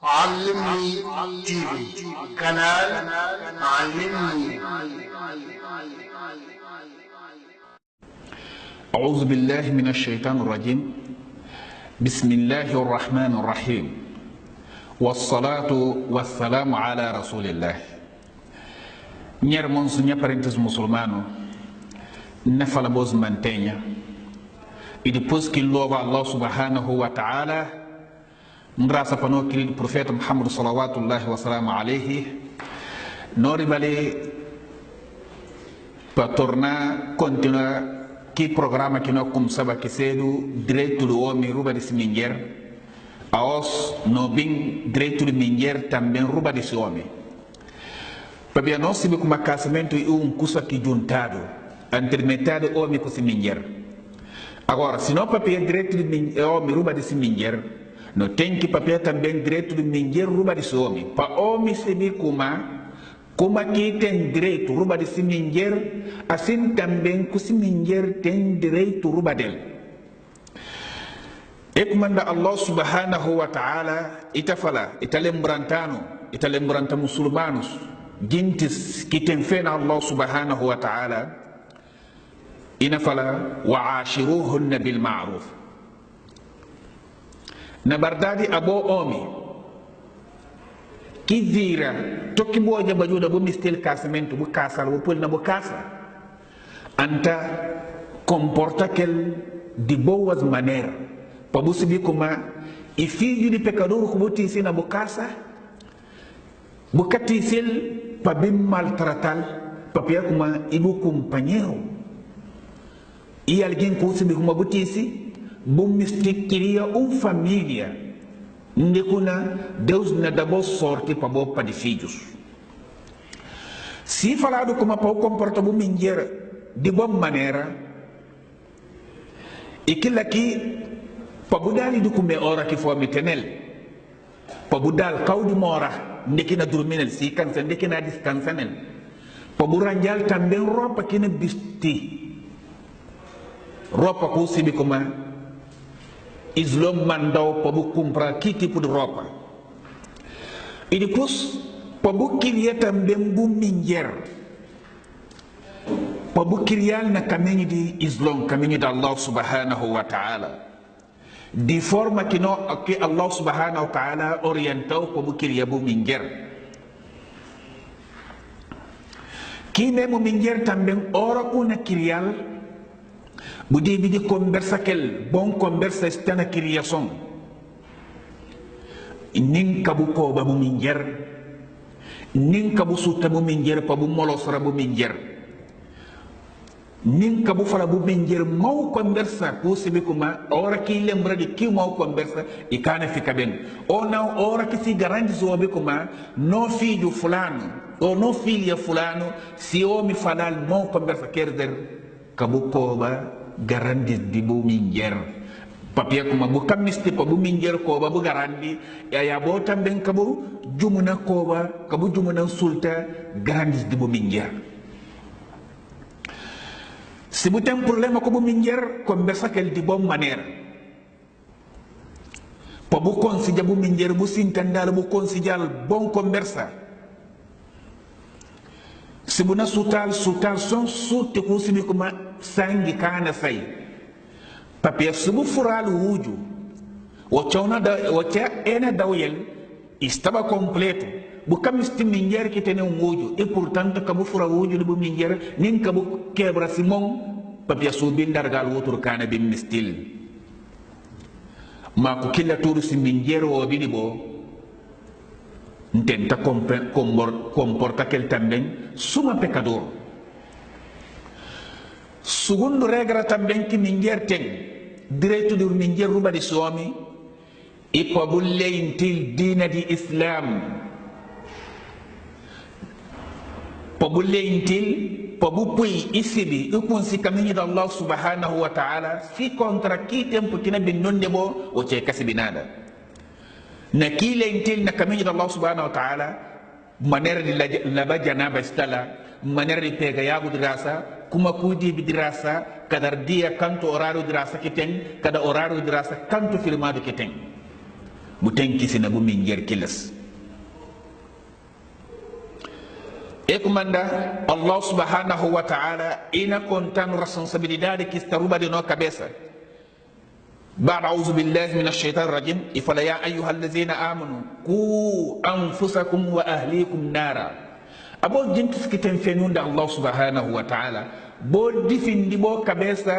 علمني تيفي قناة علمني. أعوذ بالله من الشيطان الرجيم. بسم الله الرحمن الرحيم، والصلاة والسلام على رسول الله. نيرمون سنيا parentes musulmano nafala boz mantenya e depois que louva Allah subhanahu wa ta'ala ngrasa pano querido profeta Muhammad salawatullahi wa salam alayhi nori vale para tornar continuar que programa que nós começava que cedo direito do homem ruba de seminyer aos no bem direito de minher também ruba de homem para nós se como casamento e curso aqui juntado entre metade homem com seminyer. Agora se não papel direito de homem ruba de seminyer não tem que papel também direito de minher ruba de homem para homem se me como aqui tem direito ruba de seminyer, assim também que o seminyer tem direito ruba dele. E como Allah subhanahu wa ta'ala ita fala, ita lembranta muçulmanos, gintes que tem fé na Allah subhanahu wa ta'ala, ina fala, wa ashiruhunna bil ma'ruf. Na verdade, abo homem, que vira toki boja bajuda bo mistel casamento bo casal bo pol na bo casa anta comporta aquel de boas maneiras para você ver como e filho de pecador como te ensina bo casa bo caticel para bem maltratar para pior como ibo companheiro e alguém que você como bo te ensina bo mistel queria família. Deus não dá boa sorte para boa para de filhos. Se falado como para o comportar o menino de boa maneira, e que aqui para budar do comer hora que for metenel, para budar cau de mora, ndeki na dormir se cansa, ndeki na descansa nel, para buranjal também roupa que na bisti, roupa que se be como Islam mandou para comprar que tipo de roupa. E depois, para criar também um minher. Para criar na caminho de Islam, caminho de Allah subhanahu wa ta'ala. De forma que Allah subhanahu wa ta'ala orientou para criar um minher. Que mesmo minher também ora una criar Budi bidi conversa quel bon conversa está na criação. Nin kabu ko babu minjer, nin kabu suta bu minjer pa bu molosra bu minjer, nin kabu fala bu minjer mau conversa possible kuma ora que lembra de que mau conversa e kana fica bem. Ou não ora que se garante zobe kuma no filho fulano ou no filha fulano se homem falar mau conversa quer dizer kabu ko ba garandi di bu minjer papia kuma bu kamisti pa bu minjer ko ba bu garandi ya bo tamben kabu jumuna ko ba kabu jumuna sulta garandi di bu minjer si bu tem problema ko bu minjer conversa quel di bonne manière pa bu considia bu minjer bu sintandal bu considial bon conversa si bu na sutal son sutte ko si kuma sangi kana sai papia subu furalu wuju wacha ena dawyel estaba completo bu kamisti minjer que tem wuju e portanto kabu fura wuju bu minjer nin kabu quebra simon papia subin dargal wotur kana bim mistil ma ko killa turu si minjer o binibo intenta comporta aquel também suma pecador. Segundo regra também que minjer tem direito de minjer ruba de homem e para bulle intil dina de Islam para bulle intil para bupui isibi e com se caminho de Allah subhanahu wa ta'ala se contra que tempo que na binnon debo o che kasibinada naquele intil na caminho de Allah subhanahu wa ta'ala maneira de lavar janaba estala maneira de pegar água de graça kuma kudi bidirasa kadar dia kanto horário dirasa kiten kada horário dirasa kanto filmado kiten butenki sina bu min yer kilas e kumanda Allah subhanahu wa ta'ala ina kontan responsabilidade que está ruba de no cabeça. بعد أعوذ بالله من الشيطان الرجيم إفلا يا أيها الذين آمنوا قوا أنفسكم وأهليكم نارا أبو جنتس كتن فنون الله سبحانه وتعالى بو دفن دي بو كبسة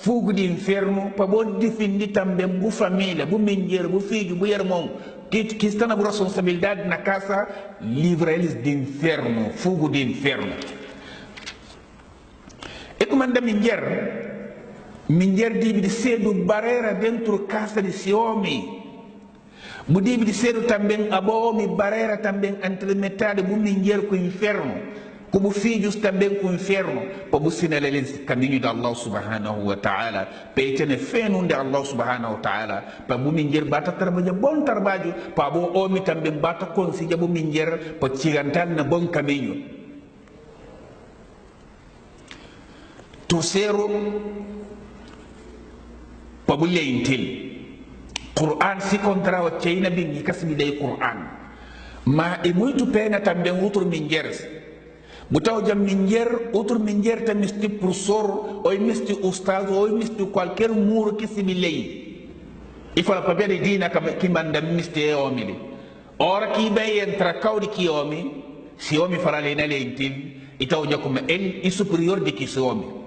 فوق دي انفيرنو بو دفن دي تنبين بو فاميلة بو منجر بو فيج بو يرمون كيستانا بو responsabilidade na casa livra eles de inferno fogo de inferno e como anda minjer dibi di sedu barera dentro casa di siomi bu dibi di sedu também abomi barera também entre metade bu minjer com inferno como filhos também com inferno para bu sinaleles caminho de Allah subhanahu wa ta'ala peitene fenun de Allah subhanahu wa ta'ala para bu minjer bata trabalho bom trabalho para bu omi também bata consiga bu minjer para cigantal na bom caminho terceiro pabulle intil Quran si kontra wa cheyna bingi kasbi day Quran ma e muito pena também outro mingeres butaw jam minger outro minger ta misti professor ou misti ustaz ou misti qualquer muro que se bilei e fala para ver dina que manda misti e omili ora que bem entra caudi que omi si omi fala le na le intil itaw jakum el e superior de que se omi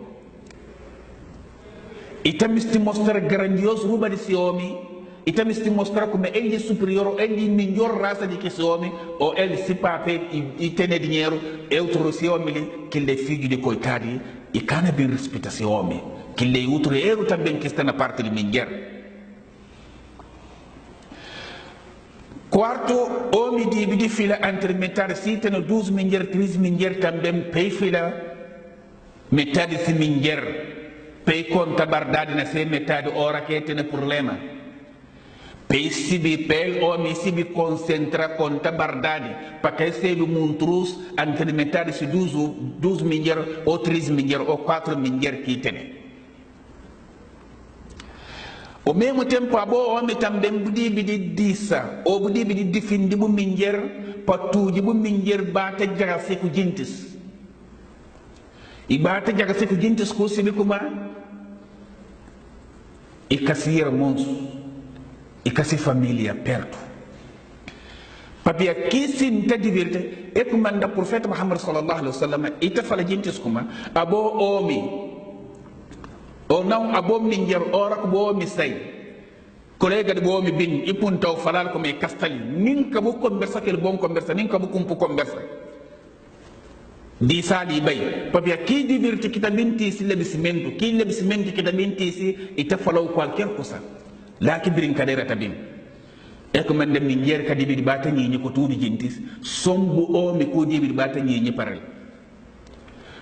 itamisti mostrar grandioso ruba di siomi itamisti mostrar come egli è superiore egli miglior razza di che siomi o egli si pape i tene dinheiro e outro siomi che le figli di coitadi e cana ben rispetta siomi che le outro ero também che sta na parte di minger quarto omi di fila entre metade si tene 12 minger 13 minger também pay fila metade si minger pay conta bardade na se metade ora que tem problema pay sibi pay omi sibi concentra conta bardade para que se do montrus entre metade se 12 milhar ou 13 milhar ou 4 milhar que tem ao mesmo tempo a boa homem também budi bidi disa ou budi bidi defindi bu milhar para tudo bu milhar bata jaga se ku jintis ibata jaga se ku jintis ko sibi kuma e casi irmãos e casi família perto papia que se não diverte é como anda o profeta Muhammad sallallahu alaihi wasallam e te fala gente como abo omi ou não abo minher ora que bo mi sai colega de bo mi bin e punta o falar como é castali ninka bu conversa que bom conversa ninka bu kumpu conversa di sali bay papia que diverte que também tem esse lebicimento que também tem esse e te falou qualquer coisa lá que brincadeira também é como anda minher que divide bata ni ko tudo gentis sombu omi ko divide bata ni paral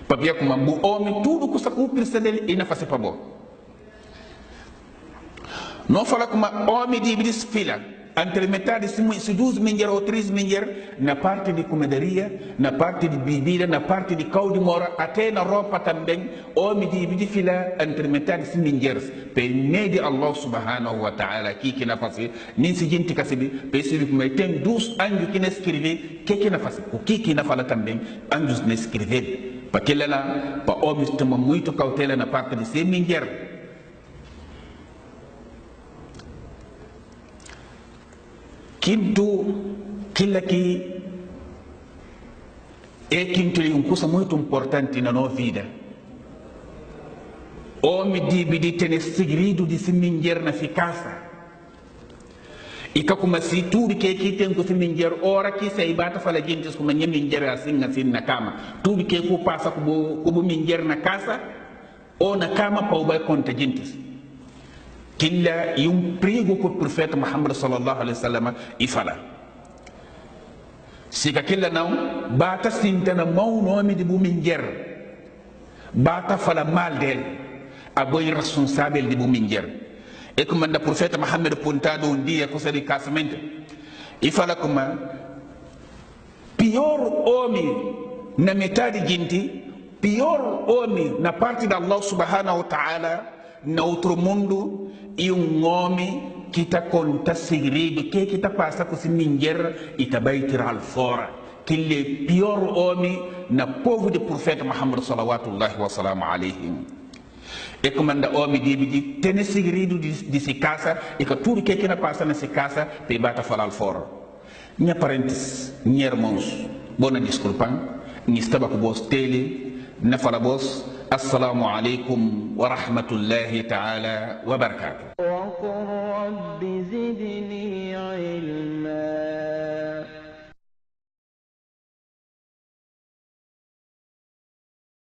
papia como bu omi tudo coisa que precisa dele e na fase pa bo não fala como omi divide fila entre metade se 12 milhar ou 13 milhar na parte de comedaria, na parte de bebida, na parte de caldo de mora, até na roupa também, homem de fila entre metade se milhares. Pelo de Allah subhanahu wa ta'ala, que na fase, nem se gente que se vê, percebe que tem 2 anjos que não escrevem, que na fase, o que na fala também, anjos não escrevem. Para aquele lá, para homens tomam muito cautela na parte de se milhar. Quinto, aquilo que é uma coisa muito importante na nossa vida. Homem de ter segredo de se minjar na casa. E que como se tudo que aqui tem que se minjar, ora que se bata fala gente como nem minjar assim na cama. Tudo que passa como minjar na casa ou na cama para o balcão de gente. Killa e perigo que o profeta Muhammad sallallahu alaihi wasallam e fala se aquilo não bata sinta na mão nome de buminger bata fala mal dele a boi responsável de buminger e como anda o profeta Muhammad pontado dia coisa de casamento e fala como pior homem na metade gente pior homem na parte de Allah subhanahu wa ta'ala na outro mundo e homem kita konta sigridu ke kita pasa ko sininger ita baytir al fora kille pior omi na pauvre de prophète Muhammad sallallahu wa sallam alayhi e komanda omi di tene sigridu di si casa e ka turu ke kina pasa na si casa pe bata falal fora nya parentis nyer mons bona disculpan ni staba ko bos tele na fala bos assalamu alaikum wa rahmatullahi ta'ala wa barakatuh.